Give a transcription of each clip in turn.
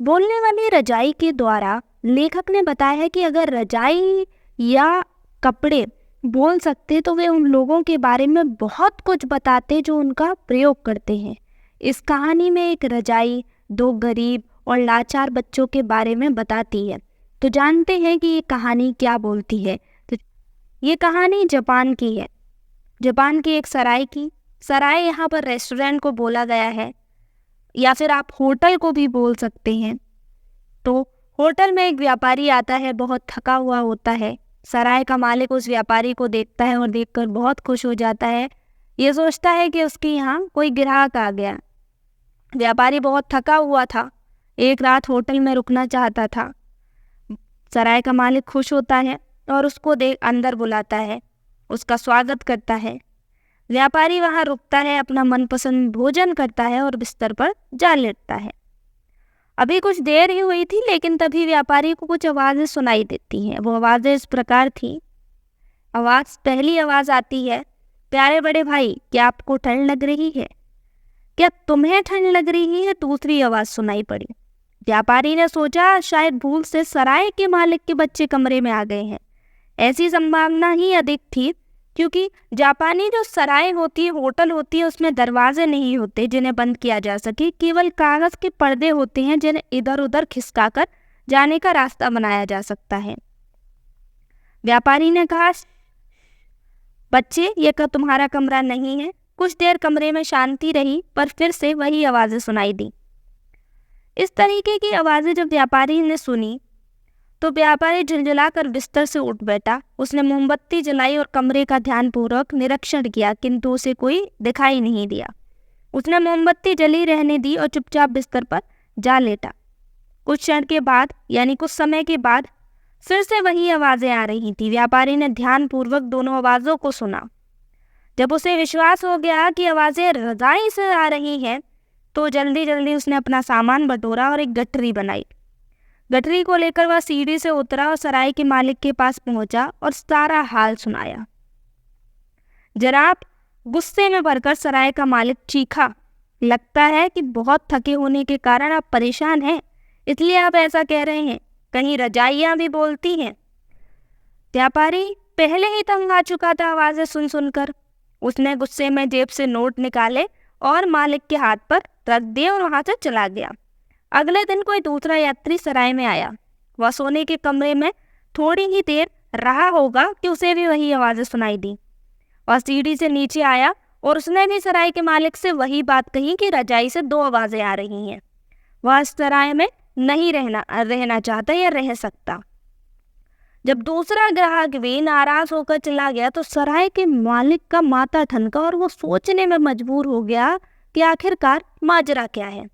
बोलने वाली रजाई के द्वारा लेखक ने बताया है कि अगर रजाई या कपड़े बोल सकते तो वे उन लोगों के बारे में बहुत कुछ बताते जो उनका प्रयोग करते हैं। इस कहानी में एक रजाई दो गरीब और लाचार बच्चों के बारे में बताती है। तो जानते हैं कि ये कहानी क्या बोलती है। तो ये कहानी जापान की है, जापान की एक सराय की। सराय यहाँ पर रेस्टोरेंट को बोला गया है या फिर आप होटल को भी बोल सकते हैं। तो होटल में एक व्यापारी आता है, बहुत थका हुआ होता है। सराय का मालिक उस व्यापारी को देखता है और देखकर बहुत खुश हो जाता है। ये सोचता है कि उसके यहाँ कोई ग्राहक आ गया। व्यापारी बहुत थका हुआ था, एक रात होटल में रुकना चाहता था। सराय का मालिक खुश होता है और उसको अंदर बुलाता है, उसका स्वागत करता है। व्यापारी वहाँ रुकता है, अपना मनपसंद भोजन करता है और बिस्तर पर जा लेटता है। अभी कुछ देर ही हुई थी, लेकिन तभी व्यापारी को कुछ आवाज़ें सुनाई देती हैं। वो आवाज़ें इस प्रकार थी। पहली आवाज़ आती है, प्यारे बड़े भाई, क्या आपको ठंड लग रही है? क्या तुम्हें ठंड लग रही है? दूसरी आवाज़ सुनाई पड़ी। व्यापारी ने सोचा शायद भूल से सराय के मालिक के बच्चे कमरे में आ गए हैं। ऐसी संभावना ही अधिक थी, क्योंकि जापानी जो सराय होती है, होटल होती है, उसमें दरवाजे नहीं होते जिन्हें बंद किया जा सके। केवल कागज़ के पर्दे होते हैं जिन्हें इधर उधर खिसकाकर जाने का रास्ता बनाया जा सकता है। व्यापारी ने कहा, बच्चे, ये तुम्हारा कमरा नहीं है। कुछ देर कमरे में शांति रही, पर फिर से वही आवाज़ें सुनाई दी। इस तरीके की आवाज़ें जब व्यापारी ने सुनी तो व्यापारी झुंझुलाकर बिस्तर से उठ बैठा। उसने मोमबत्ती जलाई और कमरे का ध्यानपूर्वक निरीक्षण किया, किंतु उसे कोई दिखाई नहीं दिया। उसने मोमबत्ती जली रहने दी और चुपचाप बिस्तर पर जा लेटा। कुछ क्षण के बाद, यानी कुछ समय के बाद, फिर से वही आवाज़ें आ रही थी। व्यापारी ने ध्यानपूर्वक दोनों आवाज़ों को सुना। जब उसे विश्वास हो गया कि आवाज़ें रजाई से आ रही हैं, तो जल्दी जल्दी उसने अपना सामान बटोरा और एक गठरी बनाई। गठरी को लेकर वह सीढ़ी से उतरा और सराय के मालिक के पास पहुंचा और सारा हाल सुनाया। जनाब, गुस्से में भरकर सराय का मालिक चीखा, लगता है कि बहुत थके होने के कारण आप परेशान हैं, इसलिए आप ऐसा कह रहे हैं। कहीं रजाइयाँ भी बोलती हैं? व्यापारी पहले ही तंग आ चुका था आवाज़ें सुन सुनकर। उसने गुस्से में जेब से नोट निकाले और मालिक के हाथ पर रख दिए और वहाँ से चला गया। अगले दिन कोई दूसरा यात्री सराय में आया। वह सोने के कमरे में थोड़ी ही देर रहा होगा कि उसे भी वही आवाज़ें सुनाई दी। वह सीढ़ी से नीचे आया और उसने भी सराय के मालिक से वही बात कही कि रजाई से दो आवाज़ें आ रही हैं। वह इस सराय में नहीं रहना चाहता या रह सकता। जब दूसरा ग्राहक भी नाराज होकर चला गया तो सराय के मालिक का माथा ठनका और वो सोचने में मजबूर हो गया कि आखिरकार माजरा क्या है।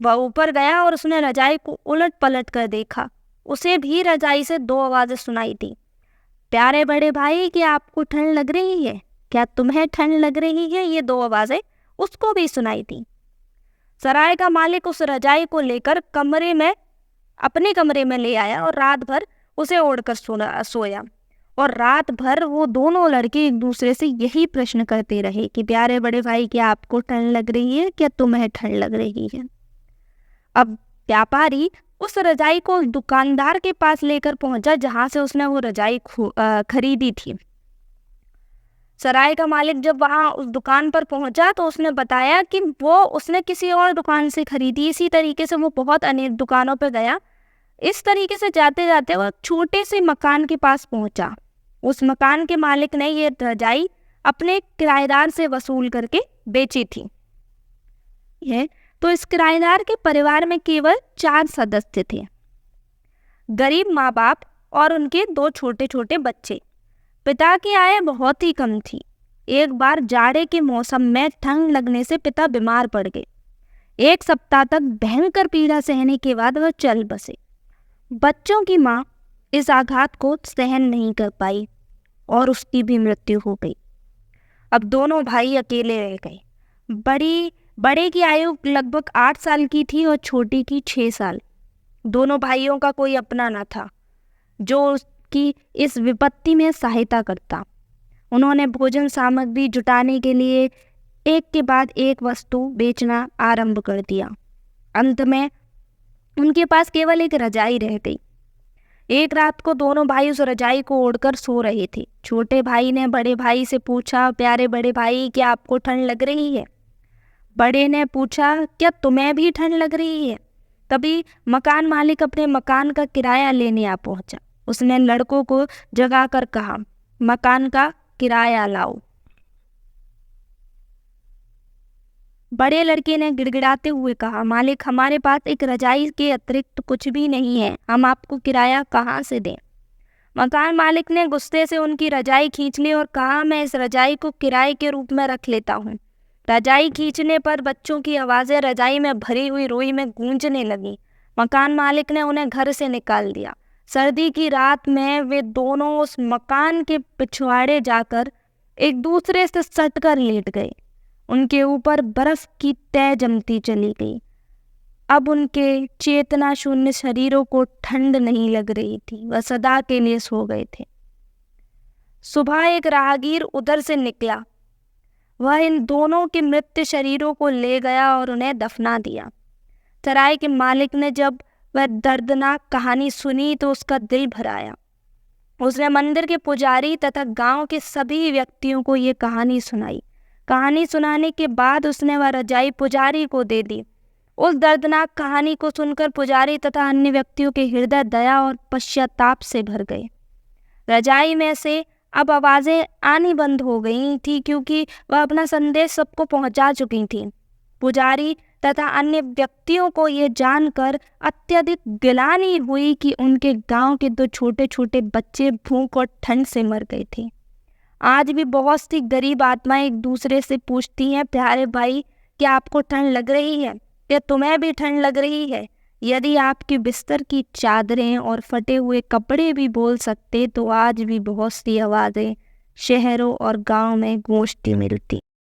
वह ऊपर गया और उसने रजाई को उलट पलट कर देखा। उसे भी रजाई से दो आवाज़ें सुनाई दी। प्यारे बड़े भाई, क्या आपको ठंड लग रही है? क्या तुम्हें ठंड लग रही है? ये दो आवाज़ें उसको भी सुनाई दी। सराय का मालिक उस रजाई को लेकर अपने कमरे में ले आया और रात भर उसे ओढ़कर सोया। और रात भर वो दोनों लड़के एक दूसरे से यही प्रश्न करते रहे कि प्यारे बड़े भाई, क्या आपको ठंड लग रही है? क्या तुम्हें ठंड लग रही है? अब व्यापारी उस रजाई को दुकानदार के पास लेकर पहुंचा जहां से उसने वो रजाई खरीदी थी। सराय का मालिक जब वहां उस दुकान पर पहुंचा तो उसने बताया कि वो उसने किसी और दुकान से खरीदी। इसी तरीके से वो बहुत अनेक दुकानों पर गया। इस तरीके से जाते जाते वो छोटे से मकान के पास पहुंचा। उस मकान के मालिक ने ये रजाई अपने किराएदार से वसूल करके बेची थी। तो इस किराएदार के परिवार में केवल 4 सदस्य थे, गरीब माँ बाप और उनके 2 छोटे छोटे बच्चे। पिता की आय बहुत ही कम थी। एक बार जाड़े के मौसम में ठंड लगने से पिता बीमार पड़ गए। 1 सप्ताह तक भयंकर पीड़ा सहने के बाद वह चल बसे। बच्चों की माँ इस आघात को सहन नहीं कर पाई और उसकी भी मृत्यु हो गई। अब दोनों भाई अकेले रह गए। बड़े की आयु लगभग 8 साल की थी और छोटी की 6 साल। दोनों भाइयों का कोई अपना न था जो उसकी इस विपत्ति में सहायता करता। उन्होंने भोजन सामग्री जुटाने के लिए एक के बाद एक वस्तु बेचना आरंभ कर दिया। अंत में उनके पास केवल एक रजाई रह गई। एक रात को दोनों भाई उस रजाई को ओढ़कर सो रहे थे। छोटे भाई ने बड़े भाई से पूछा, प्यारे बड़े भाई, क्या आपको ठंड लग रही है? बड़े ने पूछा, क्या तुम्हें भी ठंड लग रही है? तभी मकान मालिक अपने मकान का किराया लेने आ पहुंचा। उसने लड़कों को जगाकर कहा, मकान का किराया लाओ। बड़े लड़के ने गिड़गिड़ाते हुए कहा, मालिक, हमारे पास एक रजाई के अतिरिक्त कुछ भी नहीं है, हम आपको किराया कहाँ से दें? मकान मालिक ने गुस्से से उनकी रजाई खींच ली और कहा, मैं इस रजाई को किराए के रूप में रख लेता हूँ। रजाई खींचने पर बच्चों की आवाज़ें रजाई में भरी हुई रोई में गूंजने लगीं। मकान मालिक ने उन्हें घर से निकाल दिया। सर्दी की रात में वे दोनों उस मकान के पिछवाड़े जाकर एक दूसरे से सटकर लेट गए। उनके ऊपर बर्फ की तह जमती चली गई। अब उनके चेतना शून्य शरीरों को ठंड नहीं लग रही थी, वह सदा के लिए सो गए थे। सुबह एक राहगीर उधर से निकला। वह इन दोनों के मृत शरीरों को ले गया और उन्हें दफना दिया। सराय के मालिक ने जब वह दर्दनाक कहानी सुनी तो उसका दिल भर आया। उसने मंदिर के पुजारी तथा गांव के सभी व्यक्तियों को ये कहानी सुनाई। कहानी सुनाने के बाद उसने वह रजाई पुजारी को दे दी। उस दर्दनाक कहानी को सुनकर पुजारी तथा अन्य व्यक्तियों के हृदय दया और पश्चाताप से भर गए। रजाई में से अब आवाज़ें आनी बंद हो गई थी, क्योंकि वह अपना संदेश सबको पहुंचा चुकी थी। पुजारी तथा अन्य व्यक्तियों को ये जानकर अत्यधिक गिलानी हुई कि उनके गांव के 2 छोटे छोटे बच्चे भूख और ठंड से मर गए थे। आज भी बहुत सी गरीब आत्माएं एक दूसरे से पूछती हैं, प्यारे भाई, क्या आपको ठंड लग रही है? क्या तुम्हें भी ठंड लग रही है? यदि आपकी बिस्तर की चादरें और फटे हुए कपड़े भी बोल सकते तो आज भी बहुत सी आवाज़ें शहरों और गांव में गूंजती मिलती।